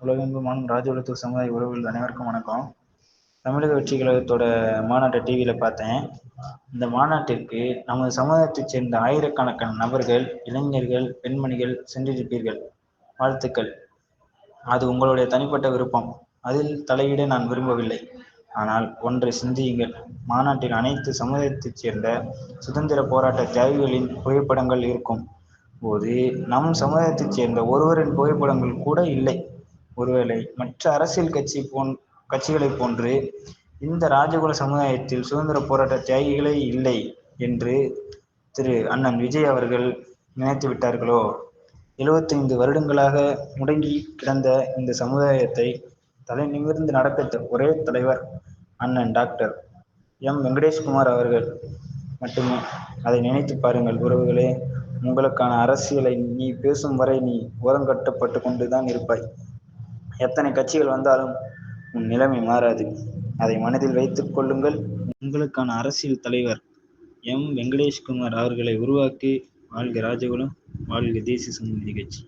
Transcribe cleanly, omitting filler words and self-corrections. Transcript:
உலகெங்குமான ராஜகுலத்து சமுதாய உறவுகள் அனைவருக்கும் வணக்கம். தமிழக வெற்றி கழகத்தோட மாநாட்டை டிவியில் பார்த்தேன். இந்த மாநாட்டிற்கு நமது சமுதாயத்தைச் சேர்ந்த ஆயிரக்கணக்கான நபர்கள், இளைஞர்கள், பெண்மணிகள் சென்றிருப்பீர்கள். வாழ்த்துக்கள். அது உங்களுடைய தனிப்பட்ட விருப்பம். அதில் தலையிட நான் விரும்பவில்லை. ஆனால் ஒன்றை சிந்தியுங்கள். மாநாட்டில் அனைத்து சமுதாயத்தைச் சேர்ந்த சுதந்திர போராட்ட தியாகிகளின் புகைப்படங்கள் இருக்கும் போது நம் சமுதாயத்தைச் சேர்ந்த ஒருவரின் புகைப்படங்கள் கூட இல்லை. ஒருவேளை மற்ற அரசியல் கட்சிகளைப் போன்று இந்த ராஜகுல சமுதாயத்தில் சுதந்திர போராட்ட தியாகிகளே இல்லை என்று திரு அண்ணன் விஜய் அவர்கள் நினைத்து விட்டார்களோ? 75 வருடங்களாக முடங்கி கிடந்த இந்த சமுதாயத்தை தலை நிமிர்ந்து நடக்க ஒரே தலைவர் அண்ணன் டாக்டர் வெங்கடேஷ்குமார் அவர்கள் மட்டுமே. அதை நினைத்து பாருங்கள் உறவுகளே. உங்களுக்கான அரசியலை நீ பேசும் வரை நீ ஓரங்கட்டப்பட்டு கொண்டுதான் இருப்பாய். எத்தனை கட்சிகள் வந்தாலும் உன் நிலைமை மாறாது. அதை மனதில் வைத்துக் கொள்ளுங்கள். உங்களுக்கான அரசியல் தலைவர் வெங்கடேஷ்குமார் அவர்களை உருவாக்கி வாழ்க ராஜகுலம், வாழ்க தேசிய சமூக கட்சி.